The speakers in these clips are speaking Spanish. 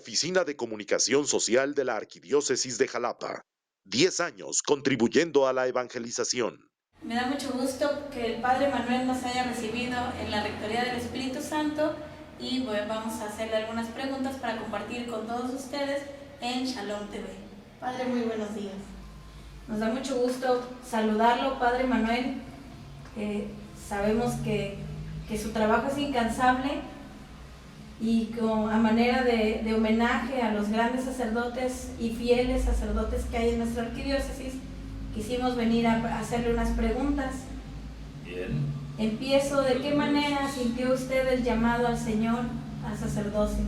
Oficina de Comunicación Social de la Arquidiócesis de Jalapa. 10 años contribuyendo a la evangelización. Me da mucho gusto que el Padre Manuel nos haya recibido en la Rectoría del Espíritu Santo y bueno, vamos a hacerle algunas preguntas para compartir con todos ustedes en Shalom TV. Padre, muy buenos días. Nos da mucho gusto saludarlo, Padre Manuel. Sabemos que su trabajo es incansable y a manera de homenaje a los grandes sacerdotes y fieles sacerdotes que hay en nuestra arquidiócesis, quisimos venir a hacerle unas preguntas. Bien. Empiezo, ¿de qué manera sintió usted el llamado al Señor, al sacerdocio?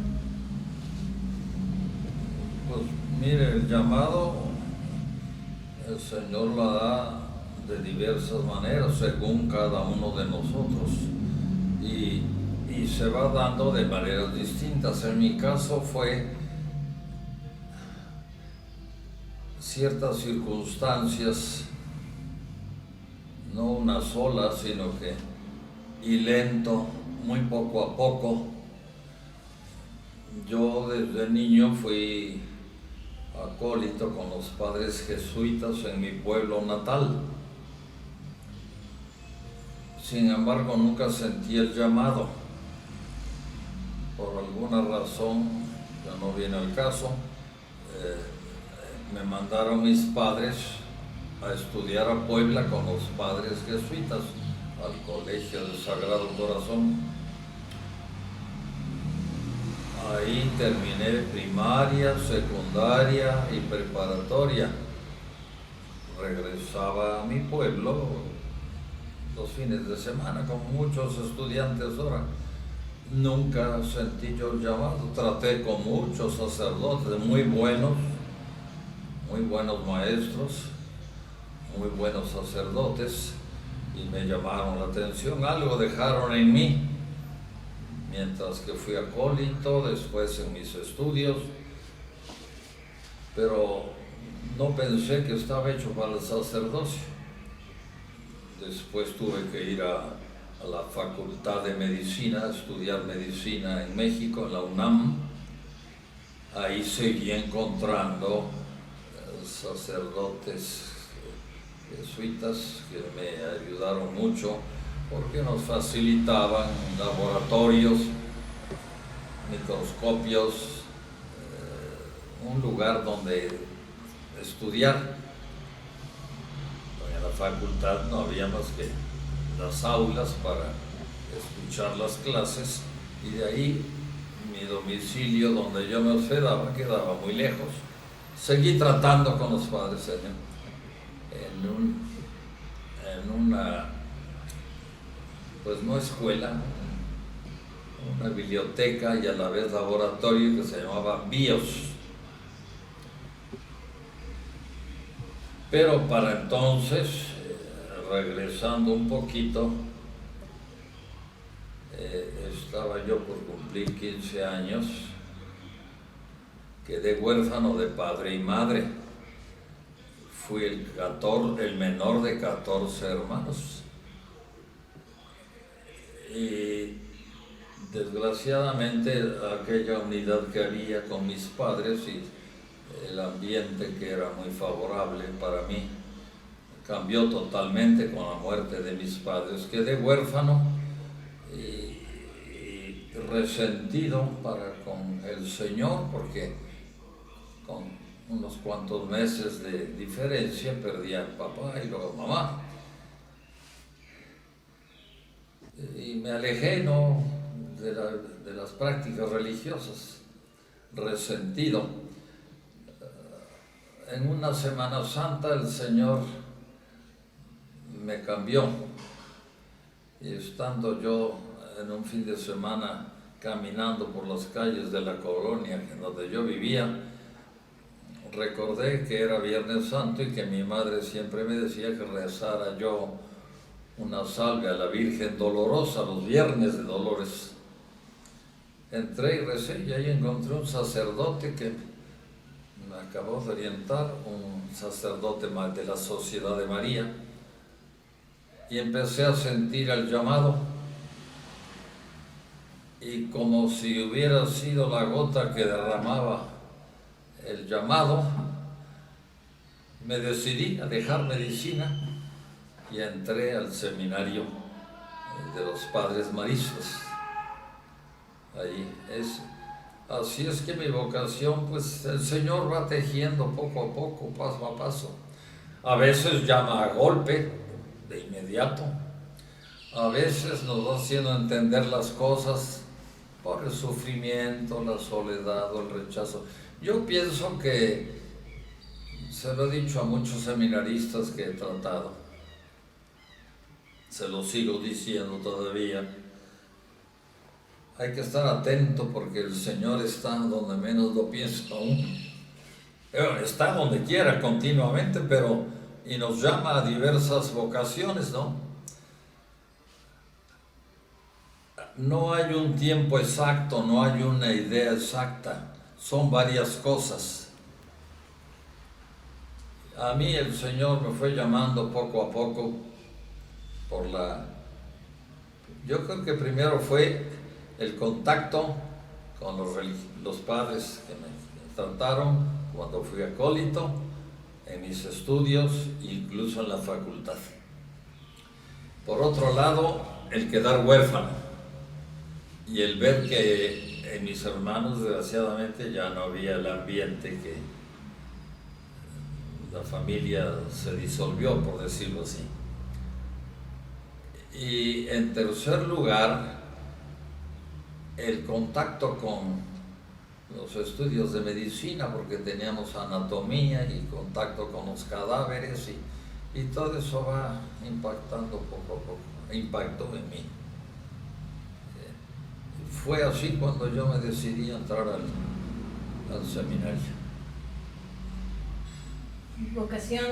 Pues mire, el llamado, el Señor lo da de diversas maneras según cada uno de nosotros y se va dando de maneras distintas. En mi caso fue ciertas circunstancias, no una sola, sino que y lento, muy poco a poco. Yo desde niño fui acólito con los padres jesuitas en mi pueblo natal. Sin embargo, nunca sentí el llamado. Por alguna razón, ya no viene al caso, me mandaron mis padres a estudiar a Puebla con los padres jesuitas, al Colegio del Sagrado Corazón. Ahí terminé primaria, secundaria y preparatoria. Regresaba a mi pueblo los fines de semana, como muchos estudiantes ahora. Nunca sentí yo el llamado. Traté con muchos sacerdotes muy buenos maestros, muy buenos sacerdotes, y me llamaron la atención. Algo dejaron en mí mientras que fui acólito, después en mis estudios, pero no pensé que estaba hecho para el sacerdocio. Después tuve que ir a la Facultad de Medicina, a estudiar medicina en México, en la UNAM. Ahí seguí encontrando sacerdotes jesuitas que me ayudaron mucho porque nos facilitaban laboratorios, microscopios, un lugar donde estudiar. En la facultad no había más que las aulas para escuchar las clases, y de ahí mi domicilio donde yo me hospedaba quedaba muy lejos. Seguí tratando con los padres en una, pues no escuela, una biblioteca y a la vez laboratorio que se llamaba BIOS. Pero para entonces, regresando un poquito, estaba yo por cumplir 15 años, quedé huérfano de padre y madre. Fui el menor de 14 hermanos. Y desgraciadamente aquella unidad que había con mis padres y el ambiente que era muy favorable para mí cambió totalmente con la muerte de mis padres. Quedé huérfano y resentido con el Señor, porque con unos cuantos meses de diferencia perdí a papá y luego a mamá. Y me alejé de las prácticas religiosas, resentido. En una Semana Santa el Señor me cambió, y estando yo en un fin de semana caminando por las calles de la colonia en donde yo vivía, recordé que era Viernes Santo y que mi madre siempre me decía que rezara yo una salve a la Virgen Dolorosa los viernes de Dolores. Entré y recé, y ahí encontré un sacerdote que me acabó de orientar, un sacerdote de la Sociedad de María, y empecé a sentir el llamado. y como si hubiera sido la gota que derramaba el llamado, me decidí a dejar medicina y entré al seminario de los padres maristas. Ahí es. Así es que mi vocación, pues el Señor va tejiendo poco a poco, paso a paso. A veces llama a golpe, de inmediato. A veces nos va haciendo entender las cosas por el sufrimiento, la soledad o el rechazo. Yo pienso que, se lo he dicho a muchos seminaristas que he tratado, se lo sigo diciendo todavía, hay que estar atento porque el Señor está donde menos lo piensa uno. Está donde quiera continuamente, y nos llama a diversas vocaciones, ¿no? No hay un tiempo exacto, no hay una idea exacta, son varias cosas. A mí el Señor me fue llamando poco a poco yo creo que primero fue el contacto con los padres que me trataron cuando fui acólito, en mis estudios, incluso en la facultad. Por otro lado, el quedar huérfano y el ver que en mis hermanos, desgraciadamente, ya no había el ambiente, que la familia se disolvió, por decirlo así. Y en tercer lugar, el contacto con los estudios de medicina, porque teníamos anatomía y contacto con los cadáveres, y todo eso va impactando poco a poco, impactó en mí. Fue así cuando yo me decidí a entrar al seminario. Vocación.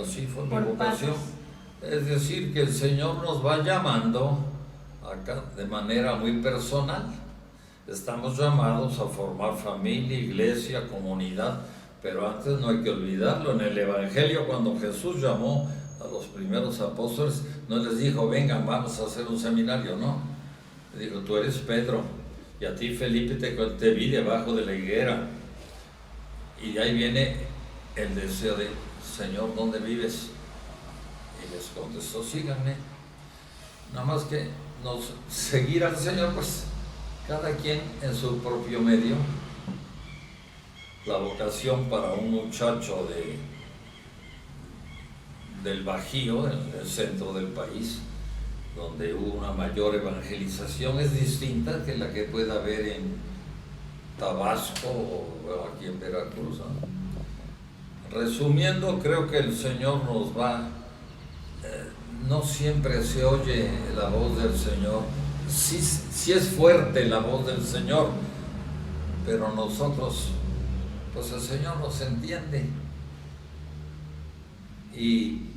Así fue mi vocación. Es decir, que el Señor nos va llamando acá de manera muy personal. Estamos llamados a formar familia, iglesia, comunidad, pero antes no hay que olvidarlo. En el Evangelio, cuando Jesús llamó a los primeros apóstoles, no les dijo, vengan, vamos a hacer un seminario, no. Le dijo, tú eres Pedro, y a ti, Felipe, te vi debajo de la higuera. Y de ahí viene el deseo de, Señor, ¿dónde vives? Y les contestó, síganme. Nada más que seguir al Señor, pues cada quien en su propio medio. La vocación para un muchacho del Bajío, en el centro del país, donde hubo una mayor evangelización, es distinta que la que pueda haber en Tabasco o aquí en Veracruz, ¿no? Resumiendo, creo que el Señor nos va, no siempre se oye la voz del Señor, sí es fuerte la voz del Señor, pero nosotros, pues el Señor nos entiende y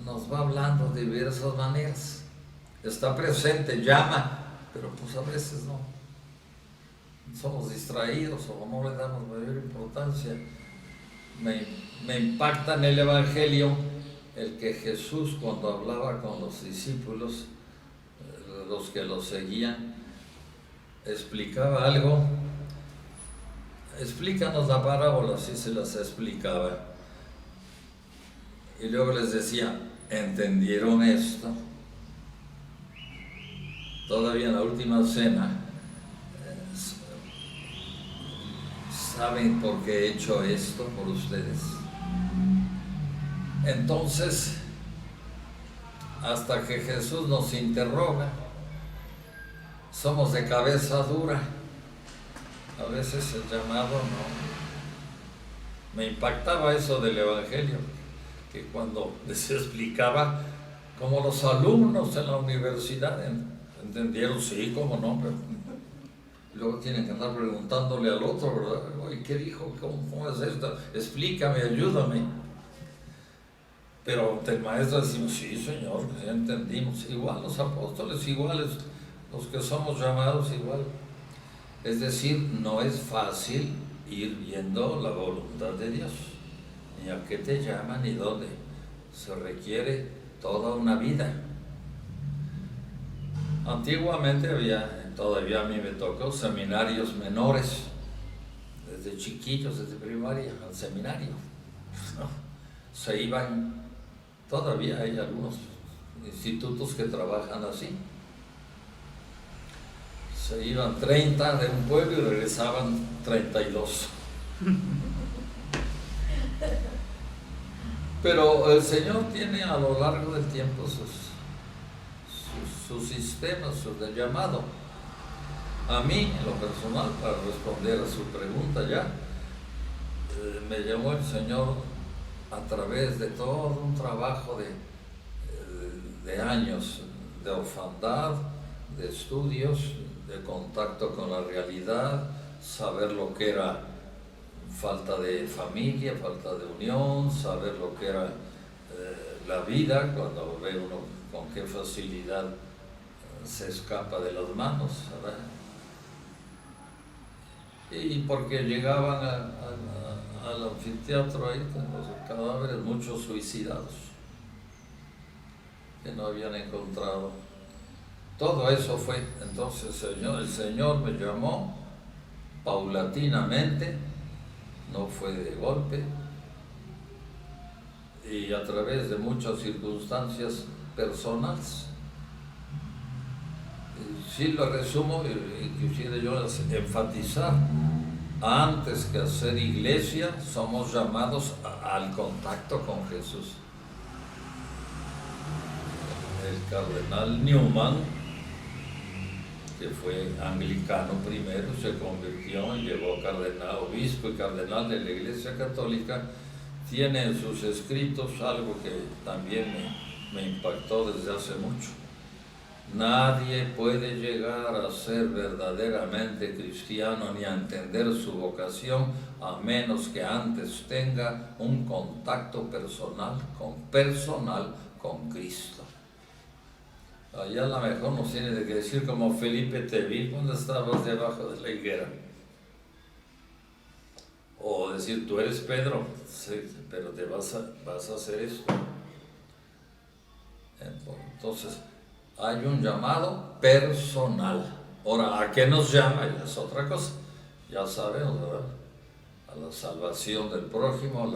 nos va hablando de diversas maneras. Está presente, llama, pero pues a veces no. Somos distraídos o no le damos mayor importancia. Me impacta en el Evangelio el que Jesús, cuando hablaba con los discípulos, los que lo seguían, explicaba algo. Explícanos la parábola, así se las explicaba. Y luego les decía, ¿entendieron esto? Todavía en la última cena, ¿saben por qué he hecho esto por ustedes? Entonces, hasta que Jesús nos interroga, somos de cabeza dura. A veces el llamado no. Me impactaba eso del Evangelio, que cuando les explicaba, como los alumnos en la universidad entendieron, sí, cómo no, pero luego tienen que andar preguntándole al otro, ¿verdad? Oye, ¿qué dijo? ¿Cómo es esto? Explícame, ayúdame. Pero el maestro decimos, sí, Señor, ya entendimos. Igual los apóstoles, iguales, los que somos llamados igual. Es decir, no es fácil ir viendo la voluntad de Dios, ni a qué te llama, ni dónde. Se requiere toda una vida. Antiguamente había, todavía a mí me tocó, seminarios menores, desde chiquillos, desde primaria al seminario. ¿No? Se iban, todavía hay algunos institutos que trabajan así. Se iban 30 de un pueblo y regresaban 32. Pero el Señor tiene a lo largo del tiempo sus sistemas, sus de llamado. A mí, en lo personal, para responder a su pregunta ya, me llamó el Señor a través de todo un trabajo de años de orfandad, de estudios, de contacto con la realidad, saber lo que era falta de familia, falta de unión, saber lo que era la vida, cuando ve uno con qué facilidad se escapa de las manos, ¿verdad? Y porque llegaban al anfiteatro ahí con los cadáveres, muchos suicidados que no habían encontrado. Todo eso fue, entonces el Señor me llamó paulatinamente, no fue de golpe, y a través de muchas circunstancias personales. Sí lo resumo y quisiera yo enfatizar, antes que hacer iglesia, somos llamados al contacto con Jesús. El cardenal Newman, que fue anglicano primero, se convirtió y llegó a cardenal, obispo y cardenal de la Iglesia Católica, tiene en sus escritos algo que también me impactó desde hace mucho. Nadie puede llegar a ser verdaderamente cristiano ni a entender su vocación a menos que antes tenga un contacto personal con Cristo. Allá a lo mejor nos tiene que decir como Felipe, te vi cuando estabas debajo de la higuera. O decir, tú eres Pedro, sí, pero te vas a hacer esto. Entonces, hay un llamado personal. Ahora, ¿a qué nos llama? Ya es otra cosa. Ya sabemos, ¿verdad? A la salvación del prójimo,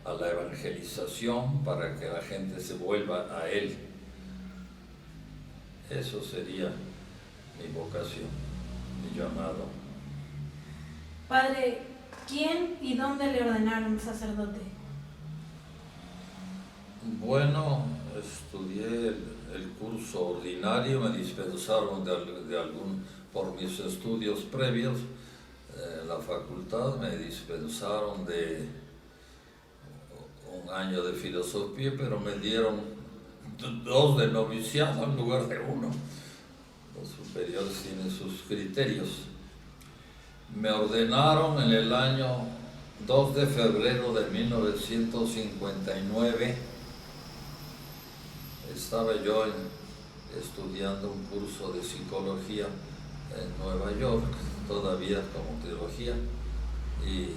a la evangelización para que la gente se vuelva a Él. Eso sería mi vocación, mi llamado. Padre, ¿quién y dónde le ordenaron sacerdote? Bueno, estudié el curso ordinario, me dispensaron por mis estudios previos en la facultad, me dispensaron de un año de filosofía, pero me dieron 2 de noviciado en lugar de 1. Los superiores tienen sus criterios. Me ordenaron en el año 2 de febrero de 1959. Estaba yo estudiando un curso de psicología en Nueva York, todavía como teología, y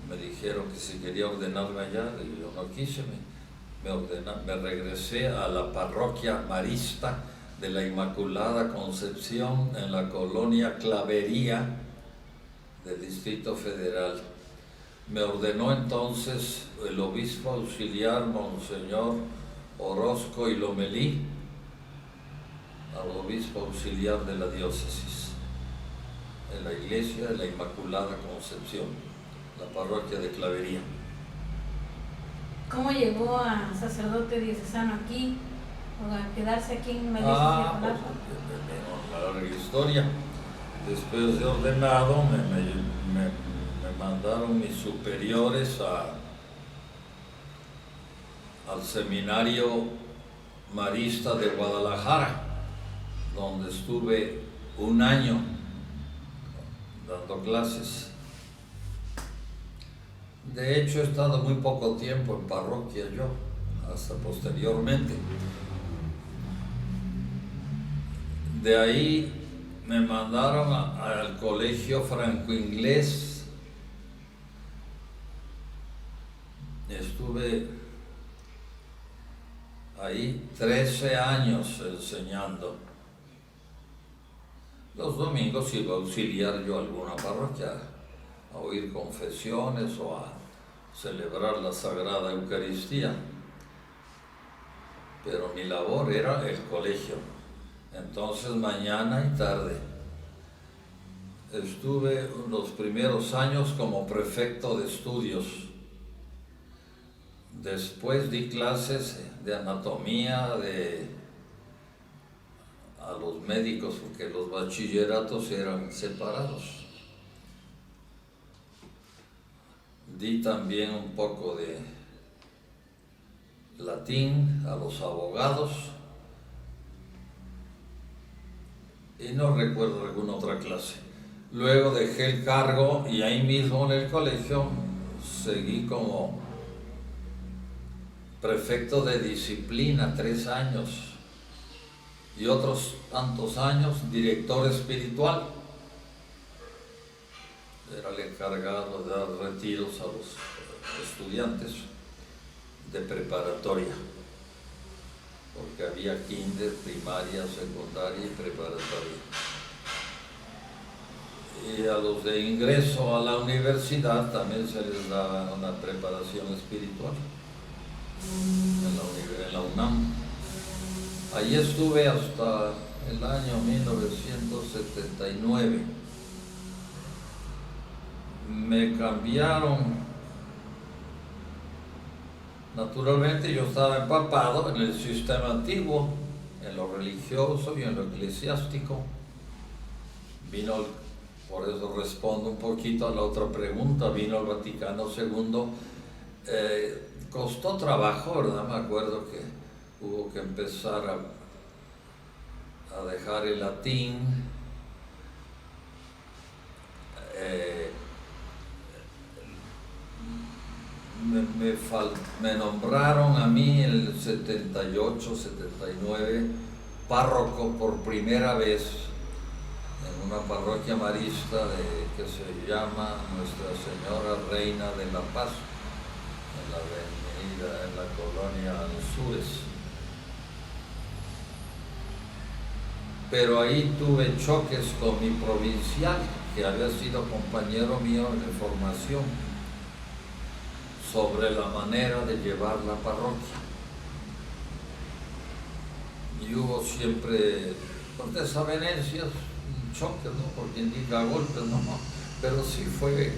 me dijeron que si quería ordenarme allá, y yo no quise, me regresé a la parroquia marista de la Inmaculada Concepción en la colonia Clavería del Distrito Federal. Me ordenó entonces el obispo auxiliar Monseñor Orozco y Lomelí, al obispo auxiliar de la diócesis, en la iglesia de la Inmaculada Concepción, la parroquia de Clavería. ¿Cómo llegó a sacerdote diocesano aquí, o a quedarse aquí en la diócesis de Jalapa? Una larga historia. Después de ordenado me mandaron mis superiores al seminario marista de Guadalajara, donde estuve 1 año dando clases. De hecho, he estado muy poco tiempo en parroquia yo, hasta posteriormente. De ahí me mandaron al colegio franco-inglés. Estuve ahí 13 años enseñando. Los domingos iba a auxiliar yo a alguna parroquia, a oír confesiones o a celebrar la Sagrada Eucaristía. Pero mi labor era el colegio. Entonces, mañana y tarde. Estuve los primeros años como prefecto de estudios. Después di clases de anatomía a los médicos, porque los bachilleratos eran separados. Di también un poco de latín a los abogados y no recuerdo alguna otra clase. Luego dejé el cargo y ahí mismo en el colegio seguí como prefecto de disciplina 3 años y otros tantos años director espiritual. Era el encargado de dar retiros a los estudiantes de preparatoria, porque había kinder, primaria, secundaria y preparatoria. Y a los de ingreso a la universidad también se les daba una preparación espiritual en la UNAM. Allí estuve hasta el año 1979. Me cambiaron. Naturalmente yo estaba empapado en el sistema antiguo, en lo religioso y en lo eclesiástico. Por eso respondo un poquito a la otra pregunta, vino el Vaticano II. Costó trabajo, ¿verdad? Me acuerdo que hubo que empezar a dejar el latín. Me nombraron a mí en el 78, 79 párroco por primera vez en una parroquia marista que se llama Nuestra Señora Reina de la Paz, en la colonia Anzures. Pero ahí tuve choques con mi provincial, que había sido compañero mío de formación, sobre la manera de llevar la parroquia. Y hubo siempre desavenencias, choques, ¿no? Por quien diga golpes, no, pero sí fue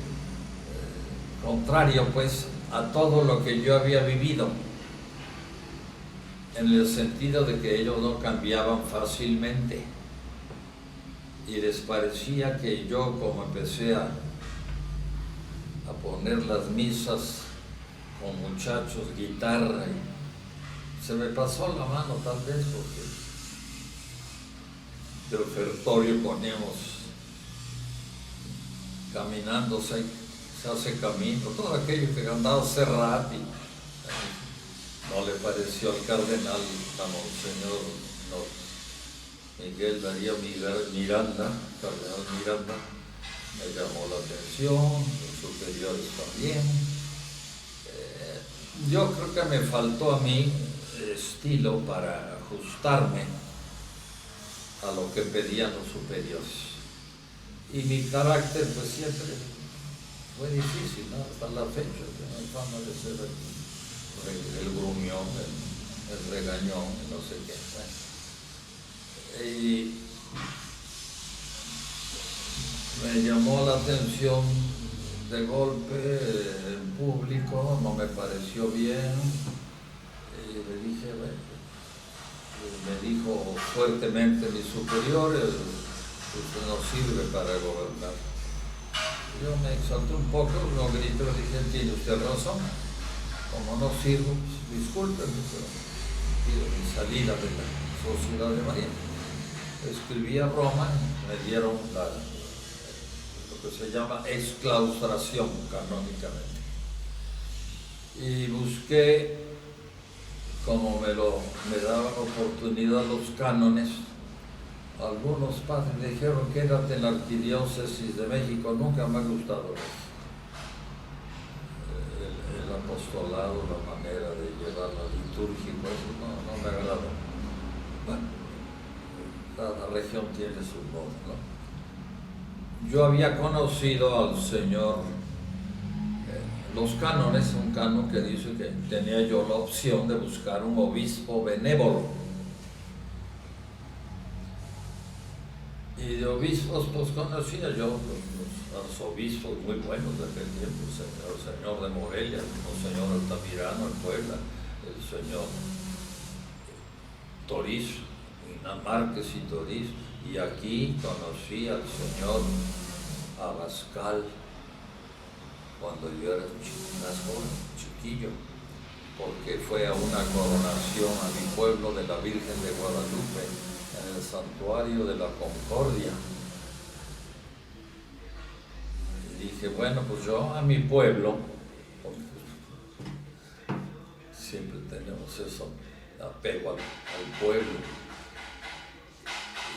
contrario, pues, a todo lo que yo había vivido, en el sentido de que ellos no cambiaban fácilmente. Y les parecía que yo, como empecé a poner las misas con muchachos, guitarra, y se me pasó la mano tal vez, porque de ofertorio poníamos caminando, se hace camino, todo aquello que andaba Serrat, y no le pareció al cardenal, a Monseñor Miguel Darío Miranda, cardenal Miranda, me llamó la atención, los superiores también. Yo creo que me faltó a mí estilo para ajustarme a lo que pedían los superiores. Y mi carácter pues siempre fue difícil, ¿no? Hasta la fecha tengo fama de ser el gruñón, el regañón, no sé qué. Y me llamó la atención de golpe en público, no me pareció bien, y le dije, bueno, me dijo fuertemente mi superior, usted no sirve para gobernar. Yo me exalté un poco, lo grité, le dije, tiene usted razón, como no sirvo, pues, discúlpenme, pero pido mi salida de la Sociedad de María. Escribí a Roma, me dieron lo que se llama exclaustración canónicamente. Y busqué, como me daban oportunidad los cánones, algunos padres me dijeron, quédate en la Arquidiócesis de México, nunca me ha gustado el apostolado, la manera de llevar la liturgia, eso no me agradó. Bueno, cada región tiene su modo, ¿no? Yo había conocido al señor, los cánones, un canon que dice que tenía yo la opción de buscar un obispo benévolo. Y de obispos, pues conocía yo los arzobispos muy buenos de aquel tiempo, el señor de Morelia, el señor Altamirano en Puebla, el señor Toriz, Márquez y Toriz, y aquí conocí al señor Abascal cuando yo era chiquillo, porque fue a una coronación a mi pueblo de la Virgen de Guadalupe, en el Santuario de la Concordia. Y dije, bueno, pues yo a mi pueblo, siempre tenemos eso, apego al pueblo,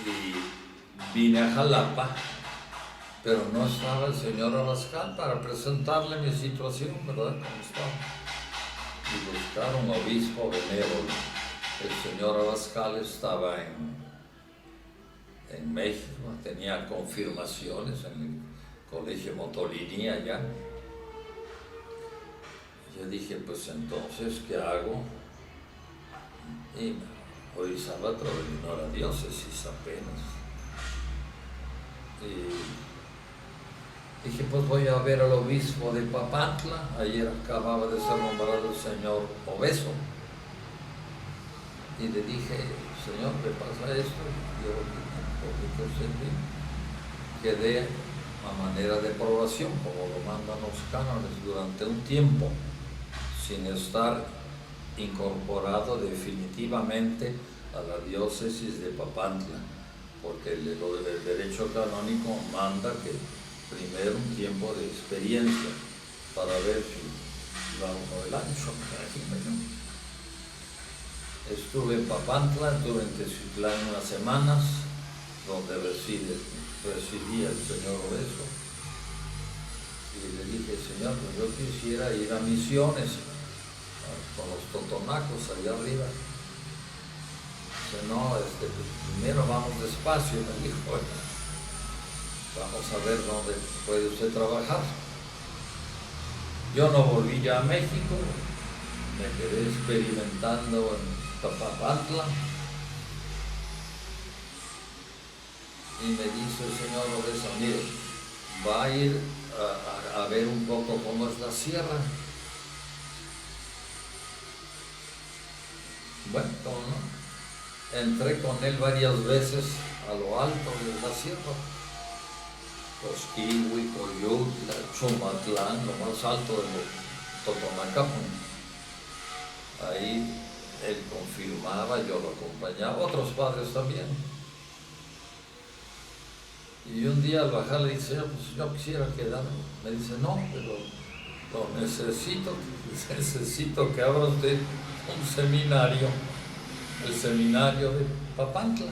y vine a Jalapa, pero no estaba el señor Abascal para presentarle mi situación, ¿verdad? ¿Cómo estaba? Y buscar un obispo benévolo. El señor Abascal estaba en México, tenía confirmaciones en el Colegio Motolinía allá. Yo dije, pues entonces, ¿qué hago? Y hoy sábado vino a la diócesis apenas. Y dije, pues voy a ver al obispo de Papantla. Ayer acababa de ser nombrado el señor Obeso. Y le dije, señor, ¿qué pasa esto? Y yo, quedé a manera de probación, como lo mandan los cánones, durante un tiempo, sin estar incorporado definitivamente a la diócesis de Papantla, porque el derecho canónico manda que primero un tiempo de experiencia para ver si va uno del ancho, imagínate. Estuve en Papantla, estuve en Teciutlán unas semanas, donde residía el señor Obeso, y le dije, señor, pues yo quisiera ir a misiones con los totonacos allá arriba. Dice, no, primero vamos despacio, me dijo, vamos a ver dónde puede usted trabajar. Yo no volví ya a México, me quedé experimentando en Papantla, y me dice el señor Obeso, mire, va a ir a ver un poco cómo es la sierra. Bueno, ¿cómo no? Entré con él varias veces a lo alto de la sierra, Cosquihue, Coyutla, Chumatlán, lo más alto de Totonacapan. Ahí él confirmaba, yo lo acompañaba, otros padres también. Y un día al bajar le dije, señor, pues yo quisiera quedarme. Me dice, no, pero lo necesito que abra usted un seminario, el seminario de Papantla,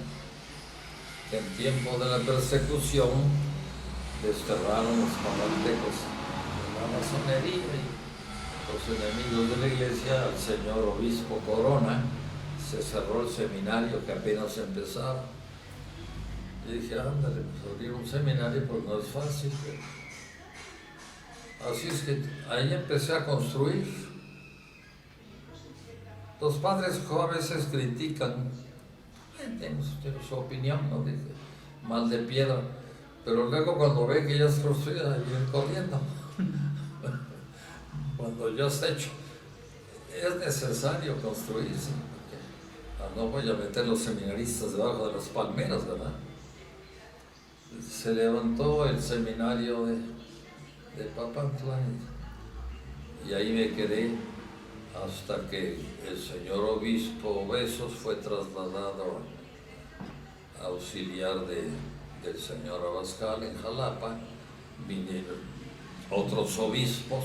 que en tiempo de la persecución desterraron los papantecos de la masonería y los enemigos de la iglesia, al señor obispo Corona. Se cerró el seminario que apenas empezaba. Y dije, ándale, pues abrir un seminario pues no es fácil. Así es que ahí empecé a construir. Los padres a veces critican, tienen su opinión, no dije, mal de piedra, pero luego cuando ve que ya es construida, vienen corriendo. Cuando ya está hecho, es necesario construirse, porque no voy a meter los seminaristas debajo de las palmeras, ¿verdad? Se levantó el seminario de Papantla y ahí me quedé hasta que el señor obispo Obesos fue trasladado a auxiliar del señor Abascal en Jalapa. Vinieron otros obispos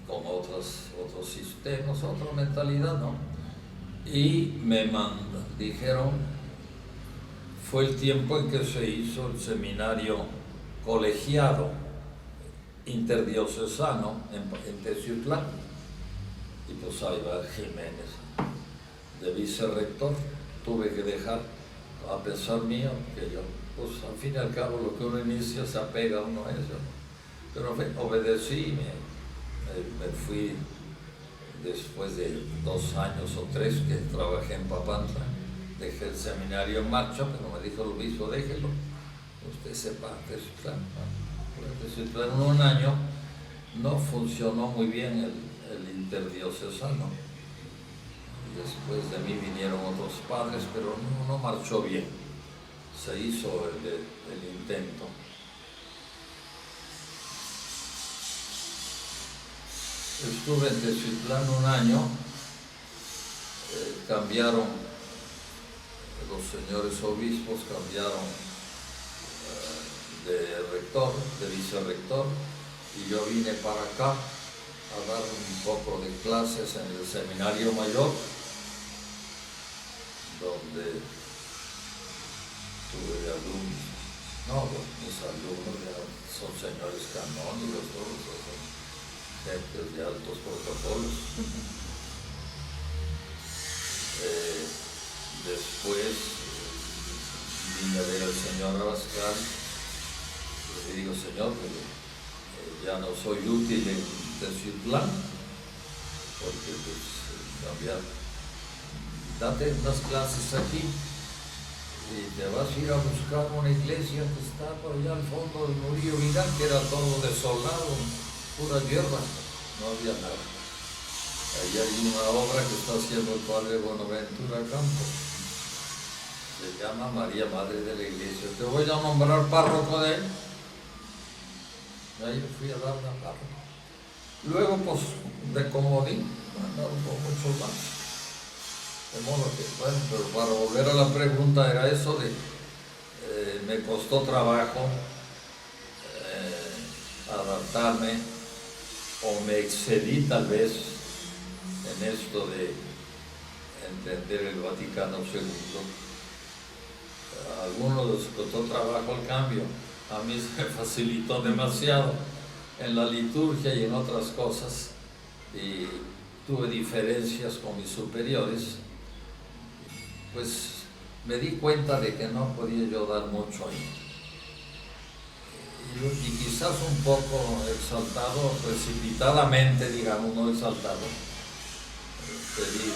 con otros sistemas, otra mentalidad, ¿no? Y me dijeron, fue el tiempo en que se hizo el seminario colegiado interdiocesano en Teciutlán, y pues ahí va Jiménez de vicerrector. Tuve que dejar a pesar mío, que yo, pues al fin y al cabo lo que uno inicia se apega uno a eso. Pero obedecí, me fui después de 2 años o 3 que trabajé en Papantla, dejé el seminario en marcha, pero me dijo el obispo, déjelo, usted sepa Teciutlán. Teciutlán en 1 año no funcionó muy bien el interdiocesano. Después de mí vinieron otros padres, pero no marchó bien. Se hizo el intento. Estuve en Teciutlán 1 año, cambiaron los señores obispos, cambiaron de rector, de vicerrector, y yo vine para acá a dar un poco de clases en el seminario mayor, donde tuve de alumnos. No, mis alumnos ya son señores canónigos, todos son gentes de altos protocolos. Después vine a ver al señor Abascal y le digo, señor, ya no soy útil en Teciutlán, porque pues cambiar, date unas clases aquí y te vas a ir a buscar una iglesia que está por allá al fondo del Murillo Vidal, que era todo desolado, pura hierba, no había nada. Allí hay una obra que está haciendo el padre Bonaventura Campos, se llama María Madre de la Iglesia. Te voy a nombrar párroco de él. Ahí fui a dar la párroco. Luego, pues, de comodín, andaron con muchos más. De modo que, bueno, pero para volver a la pregunta, era eso de, me costó trabajo adaptarme, o me excedí tal vez en esto de entender el Vaticano II. A algunos les costó trabajo el cambio, a mí se me facilitó demasiado en la liturgia y en otras cosas, y tuve diferencias con mis superiores. Pues me di cuenta de que no podía yo dar mucho ahí. Y quizás un poco exaltado, precipitadamente, digamos, no exaltado, pedí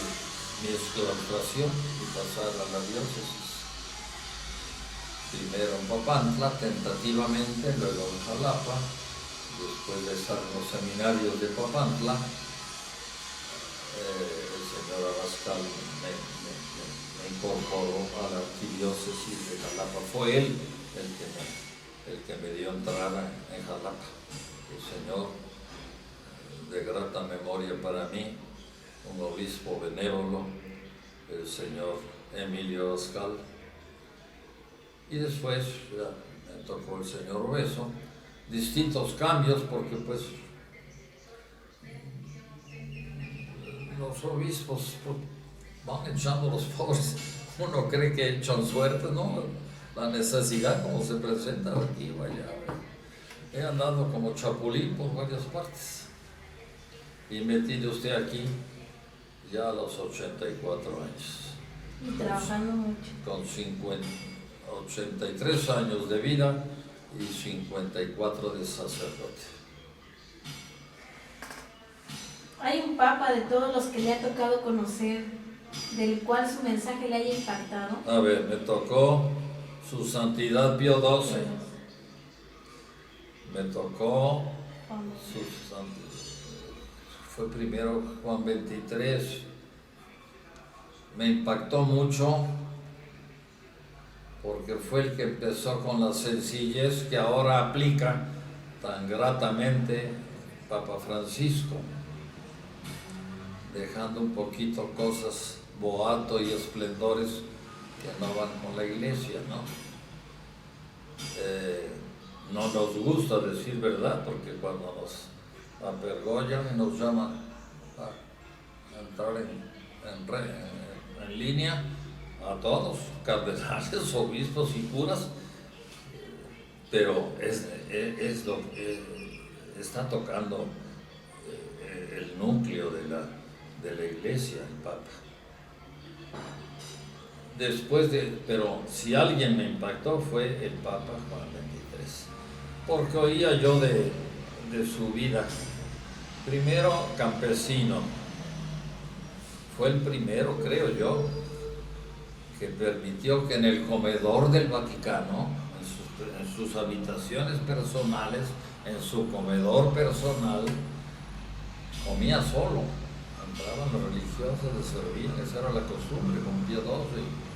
mi exclaustración y pasar a la diócesis. Primero en Papantla, tentativamente, luego en Jalapa, después de estar en los seminarios de Papantla, el señor Abascal me incorporó a la arquidiócesis de Jalapa. Fue él el que me dio entrada en Jalapa. El señor, de grata memoria para mí, un obispo benévolo, el señor Emilio Abascal. Y después ya me tocó el señor Obeso, distintos cambios, porque pues los obispos pues, van echando los pobres. Uno cree que echan suerte, ¿no? La necesidad como se presenta aquí o allá. He andado como chapulín por varias partes. Y metido usted aquí ya a los 84 años. Y trabajando mucho. Con 83 años de vida y 54 de sacerdote. ¿Hay un papa de todos los que le ha tocado conocer, del cual su mensaje le haya impactado? A ver, me tocó su Santidad Pío XII. Me tocó fue primero Juan XXIII. Me impactó mucho porque fue el que empezó con la sencillez que ahora aplica tan gratamente Papa Francisco, dejando un poquito cosas boato y esplendores que no van con la iglesia, ¿no? No nos gusta decir verdad, porque cuando nos apergollan y nos llaman a entrar en línea, a todos, cardenales, obispos y curas, pero es lo que está tocando el núcleo de la iglesia, el Papa. pero si alguien me impactó fue el Papa Juan XXIII, porque oía yo de su vida. Primero campesino, fue el primero, creo yo, que permitió que en el comedor del Vaticano, en sus habitaciones personales, en su comedor personal, comía solo. Entraban los religiosos, les servían, esa era la costumbre con Pío XII.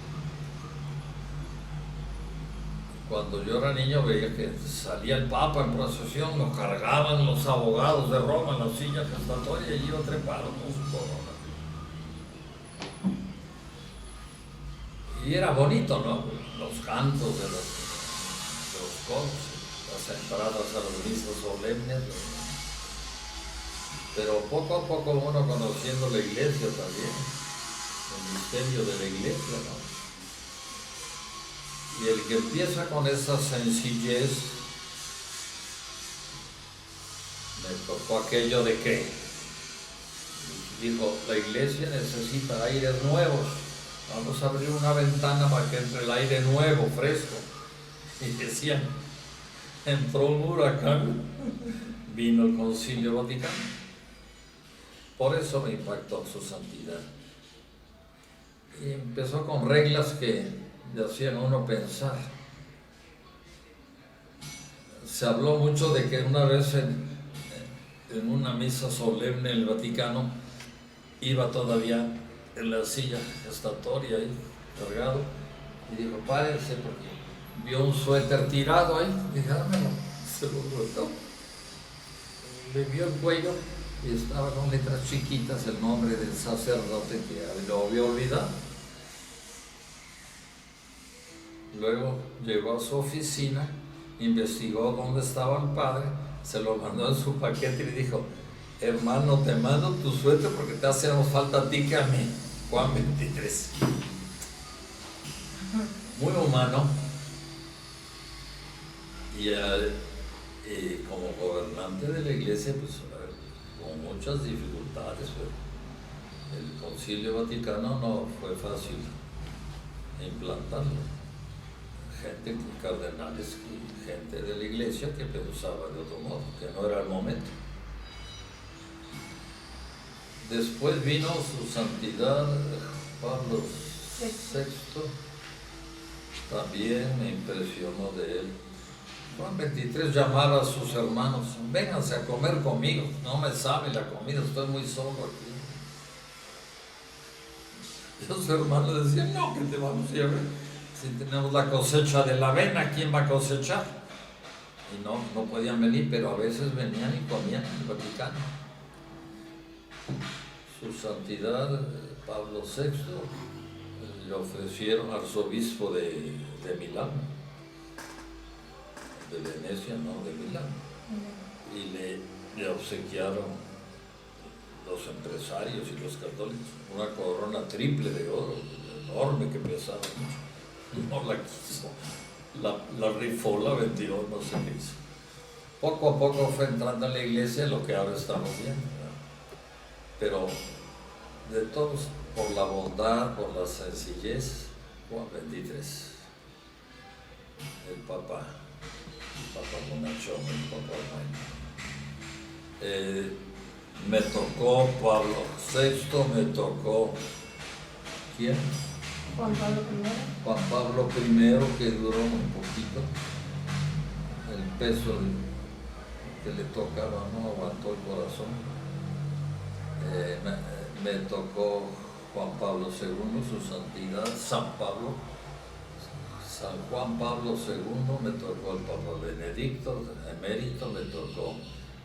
Cuando yo era niño veía que salía el Papa en procesión, lo cargaban los abogados de Roma en la silla gestatoria y iba trepado con su corona. Y era bonito, ¿no? Los cantos de los coros, las entradas a las misas solemnes. Pero poco a poco uno conociendo la iglesia también, el misterio de la iglesia, ¿no? Y el que empieza con esa sencillez, me tocó aquello de que dijo, la iglesia necesita aires nuevos, vamos a abrir una ventana para que entre el aire nuevo, fresco. Y decían, entró un huracán, vino el Concilio Vaticano. Por eso me impactó su santidad. Y empezó con reglas que le hacían a uno pensar. Se habló mucho de que una vez en una misa solemne en el Vaticano iba todavía en la silla gestatoria ahí, cargado, y dijo, párense, porque vio un suéter tirado ahí, dije, dámelo, se lo soltó. Le vio el cuello y estaba con letras chiquitas el nombre del sacerdote que lo había olvidado. Luego llegó a su oficina, investigó dónde estaba el padre, se lo mandó en su paquete y le dijo, hermano, te mando tu suéter porque te hace más falta a ti que a mí. Juan XXIII. Muy humano. Y como gobernante de la iglesia, pues con muchas dificultades, pero el Concilio Vaticano no fue fácil implantarlo. Gente, cardenales y gente de la iglesia que pensaba de otro modo, que no era el momento. Después vino su santidad Pablo VI, también me impresionó de él. Juan XXIII llamaba a sus hermanos, vénganse a comer conmigo, no me sabe la comida, estoy muy solo aquí. Y los hermanos decían, no, que te vamos a llevar, si tenemos la cosecha de la avena, ¿quién va a cosechar? Y no podían venir, pero a veces venían y comían en el Vaticano. Su santidad Pablo VI le ofrecieron arzobispo de Milán, de Venecia, no, de Milán, y le obsequiaron los empresarios y los católicos una corona triple de oro, enorme, que pesaba mucho. No la quiso, la rifó, la vendió, no sé qué hizo. Poco a poco fue entrando en la iglesia lo que ahora estamos viendo, ¿verdad? Pero de todos, por la bondad, por la sencillez, Juan XXIII, el Papa Bonachón, el Papa bueno. Me tocó Pablo VI, me tocó, ¿quién? Juan Pablo I. Juan Pablo I, que duró un poquito, el peso que le tocaba, no aguantó el corazón. Me tocó Juan Pablo II, su santidad, San Juan Pablo II, me tocó el Papa Benedicto, emérito, me tocó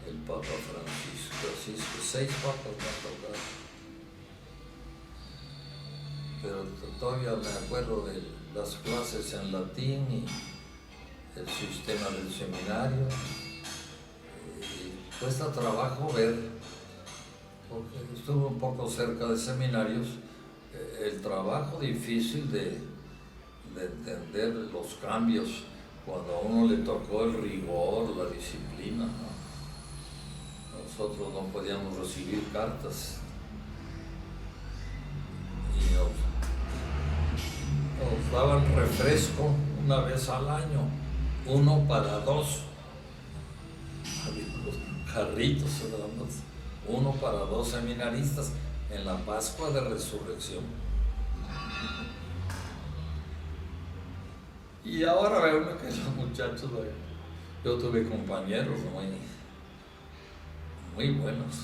el Papa Francisco, así que 6 papas me han tocado. Pero todavía me acuerdo de las clases en latín y el sistema del seminario. Y cuesta trabajo ver, porque estuve un poco cerca de seminarios, el trabajo difícil de entender los cambios cuando a uno le tocó el rigor, la disciplina, ¿no? Nosotros no podíamos recibir cartas nos daban refresco una vez al año, 1 para 2. Había los jarritos, 1 para 2 seminaristas en la Pascua de Resurrección. Y ahora veo que los muchachos, yo tuve compañeros muy buenos.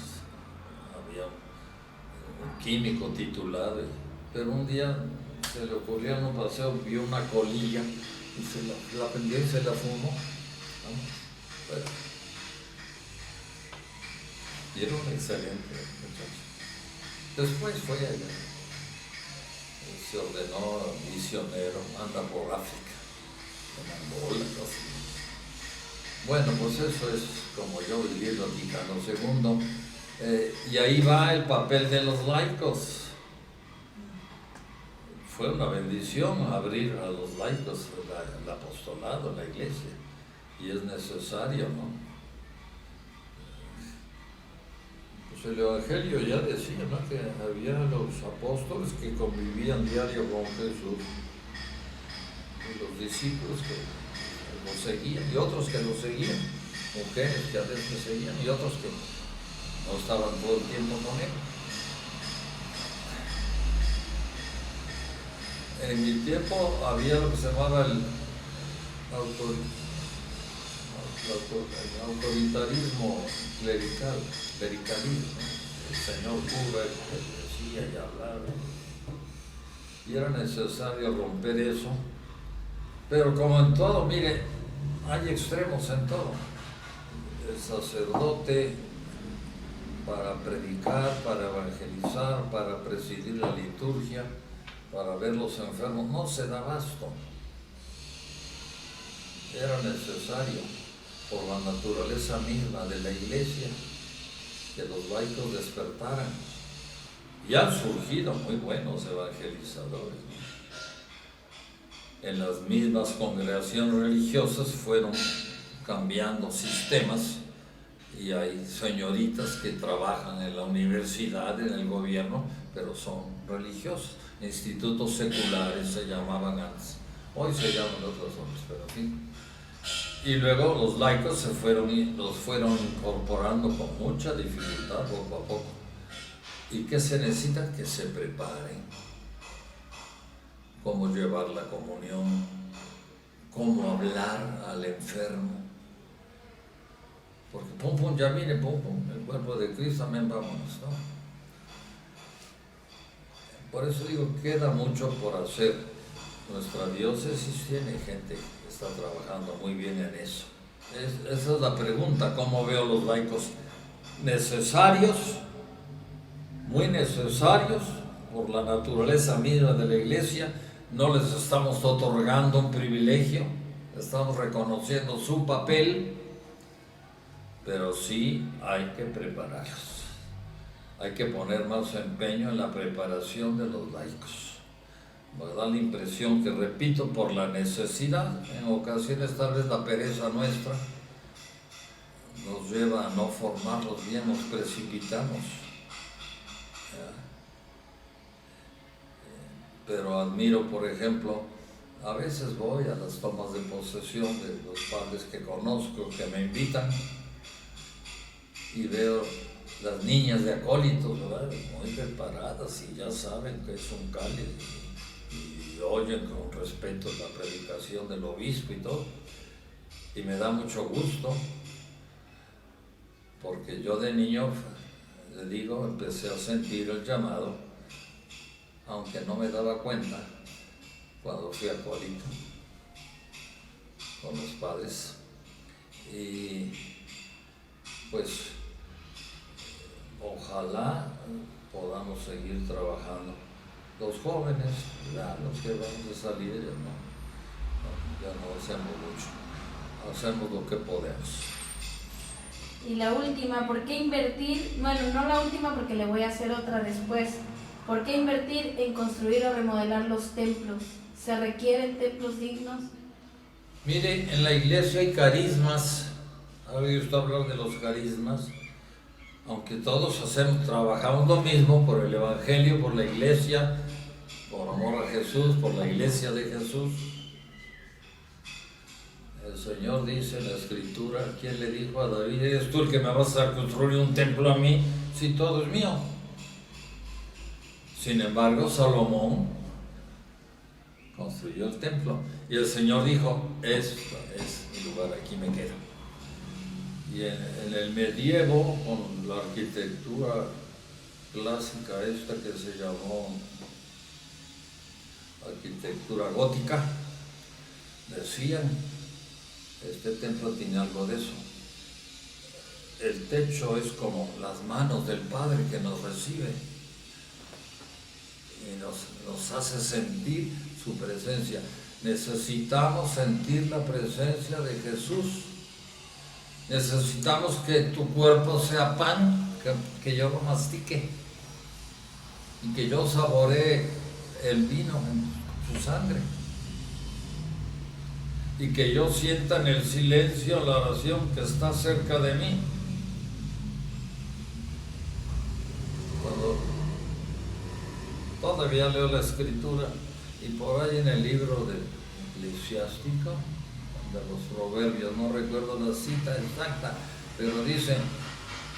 Había un químico titulado, pero un día se le ocurrió en un paseo, vio una colilla y se la prendió y se la fumó. Bueno, y era un excelente muchacho. Después fue allá, se ordenó misionero, anda por África, en Angola, así. Bueno, pues eso es como yo viví el Vaticano II. Y ahí va el papel de los laicos. Fue una bendición abrir a los laicos el apostolado, la iglesia, y es necesario, ¿no? Pues el Evangelio ya decía, ¿no?, que había los apóstoles que convivían diario con Jesús, y los discípulos que lo seguían, y otros que lo seguían, mujeres que a veces seguían, y otros que no estaban todo el tiempo con él. En mi tiempo había lo que se llamaba el autoritarismo clericalismo. El señor cura decía y hablaba. Y era necesario romper eso. Pero como en todo, mire, hay extremos en todo. El sacerdote para predicar, para evangelizar, para presidir la liturgia, para ver los enfermos, no se da abasto. Era necesario, por la naturaleza misma de la iglesia, que los laicos despertaran. Y han surgido muy buenos evangelizadores, ¿no? En las mismas congregaciones religiosas fueron cambiando sistemas, y hay señoritas que trabajan en la universidad, en el gobierno, pero son religiosos. Institutos seculares se llamaban antes, hoy se llaman otros nombres, pero en fin. Y luego los laicos los fueron incorporando con mucha dificultad poco a poco. ¿Y qué se necesita? Que se preparen. Cómo llevar la comunión, cómo hablar al enfermo. Porque pum pum, ya mire, pum pum, el cuerpo de Cristo, amén, vámonos, ¿no? Por eso digo, queda mucho por hacer. Nuestra diócesis tiene gente que está trabajando muy bien en eso. Esa es la pregunta, ¿cómo veo los laicos? Necesarios, muy necesarios, por la naturaleza misma de la iglesia. No les estamos otorgando un privilegio, estamos reconociendo su papel, pero sí hay que prepararlos. Hay que poner más empeño en la preparación de los laicos. Me da la impresión que, repito, por la necesidad, en ocasiones tal vez la pereza nuestra nos lleva a no formarlos bien, nos precipitamos. Pero admiro, por ejemplo, a veces voy a las tomas de posesión de los padres que conozco, que me invitan, y veo las niñas de acólitos, ¿verdad?, muy preparadas, y ya saben que es un cáliz, y oyen con respeto la predicación del obispo y todo, y me da mucho gusto, porque yo de niño, le digo, empecé a sentir el llamado, aunque no me daba cuenta, cuando fui acólito con los padres. Y pues ojalá podamos seguir trabajando. Los jóvenes, ya los que vamos a salir, ya no hacemos mucho, hacemos lo que podemos. Y la última, ¿por qué invertir? Bueno, no la última porque le voy a hacer otra después. ¿Por qué invertir en construir o remodelar los templos? ¿Se requieren templos dignos? Mire, en la iglesia hay carismas. ¿Ha oído usted hablar de los carismas? Aunque todos trabajamos lo mismo por el Evangelio, por la iglesia, por amor a Jesús, por la iglesia de Jesús. El Señor dice en la Escritura, ¿quién le dijo a David, eres tú el que me vas a construir un templo a mí, si todo es mío? Sin embargo, Salomón construyó el templo y el Señor dijo, este es mi lugar, aquí me quedo. Y en el medievo, con la arquitectura clásica esta que se llamó arquitectura gótica, decían, este templo tiene algo de eso. El techo es como las manos del Padre que nos recibe y nos hace sentir su presencia. Necesitamos sentir la presencia de Jesús. Necesitamos que tu cuerpo sea pan, que yo lo mastique y que yo saboree el vino en su sangre y que yo sienta en el silencio la oración que está cerca de mí. Cuando todavía leo la Escritura y por ahí en el libro del Eclesiástico, de los Proverbios, no recuerdo la cita exacta, pero dice,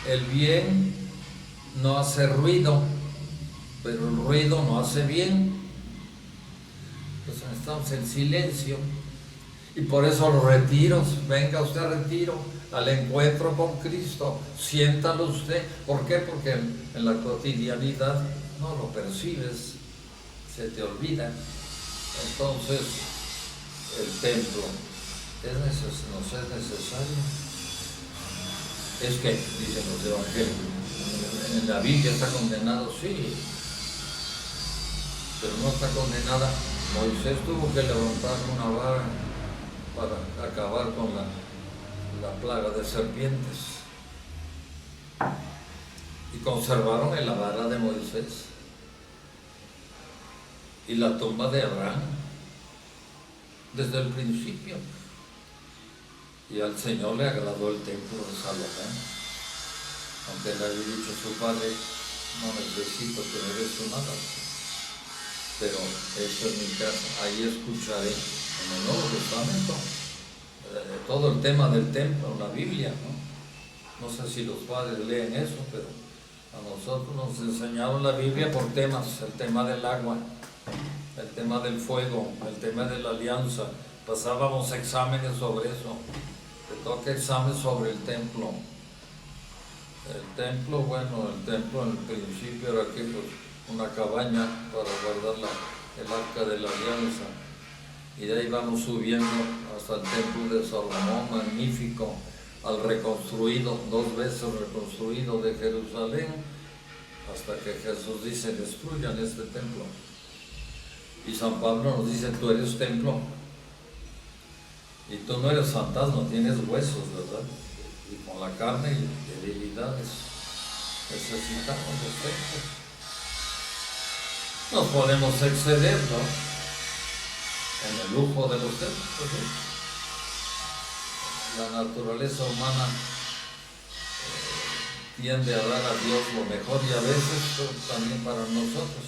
el bien no hace ruido, pero el ruido no hace bien. Entonces estamos en silencio y por eso los retiros, venga usted a retiro, al encuentro con Cristo, siéntalo usted. ¿Por qué? Porque en la cotidianidad no lo percibes, se te olvida. Entonces el templo nos es necesario. Es que, dicen los evangelios, en la Biblia está condenado, sí, pero no está condenada. Moisés tuvo que levantar una vara para acabar con la plaga de serpientes y conservaron en la vara de Moisés y la tumba de Abraham desde el principio. Y al Señor le agradó el templo de Salomón, aunque le había dicho a su padre, no necesito que me des nada, pero esto es mi casa. Ahí escucharé en el Nuevo Testamento todo el tema del templo en la Biblia, ¿no? No sé si los padres leen eso, pero a nosotros nos enseñaron la Biblia por temas, el tema del agua, el tema del fuego, el tema de la alianza. Pasábamos exámenes sobre eso. Te toca examen sobre el templo. El templo, bueno, el templo en el principio era aquí, pues, una cabaña para guardar el arca de la alianza. Y de ahí vamos subiendo hasta el templo de Salomón, magnífico, al reconstruido, 2 veces reconstruido de Jerusalén, hasta que Jesús dice, destruyan este templo. Y San Pablo nos dice, tú eres templo. Y tú no eres fantasma, tienes huesos, ¿verdad? Y con la carne y debilidades necesitamos los templos. No podemos exceder, ¿no?, en el lujo de los templos, ¿sí? La naturaleza humana tiende a dar a Dios lo mejor y a veces también para nosotros.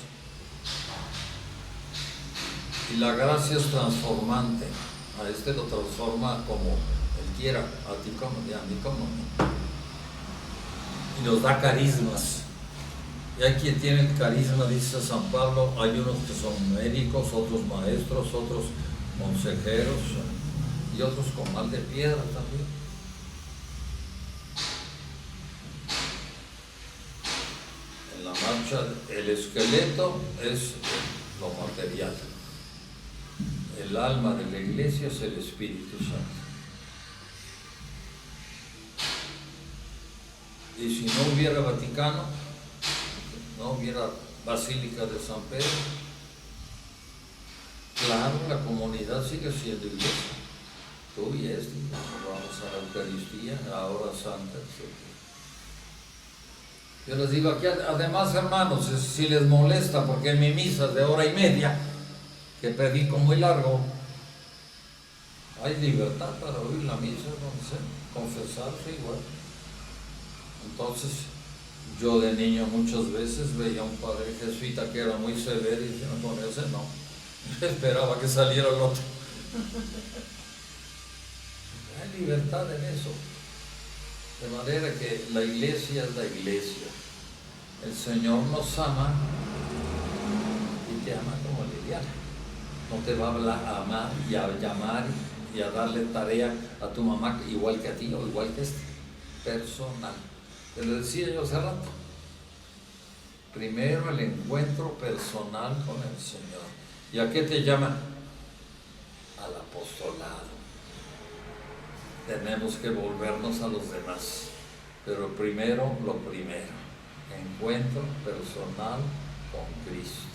Y la gracia es transformante. A este lo transforma como Él quiera, a ti como y a mí como. Y nos da carismas. Y hay quien tiene el carisma, dice San Pablo, hay unos que son médicos, otros maestros, otros consejeros y otros con mal de piedra también. En la marcha, el esqueleto es lo material. El alma de la iglesia es el Espíritu Santo. Y si no hubiera Vaticano, no hubiera Basílica de San Pedro, claro, la comunidad sigue siendo iglesia. Tú y vamos a la Eucaristía, a la hora santa, etc. Yo les digo aquí, además, hermanos, si les molesta, porque en mi misa de 1:30, que predico muy largo, hay libertad para oír la misa, no sé, confesarse igual. Entonces, Yo de niño muchas veces veía a un padre jesuita que era muy severo y decía, con ese no. Esperaba que saliera el otro. Hay libertad en eso. De manera que la iglesia es la iglesia. El Señor nos ama y te ama como Liliana. No te va a amar y a llamar y a darle tarea a tu mamá igual que a ti o igual que este. Personal. Te lo decía yo hace rato. Primero el encuentro personal con el Señor. ¿Y a qué te llama? Al apostolado. Tenemos que volvernos a los demás. Pero primero lo primero. Encuentro personal con Cristo.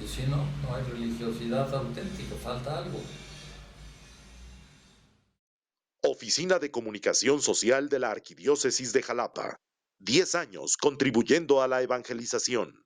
Y si no, no hay religiosidad auténtica, falta algo. Oficina de Comunicación Social de la Arquidiócesis de Jalapa. 10 años contribuyendo a la evangelización.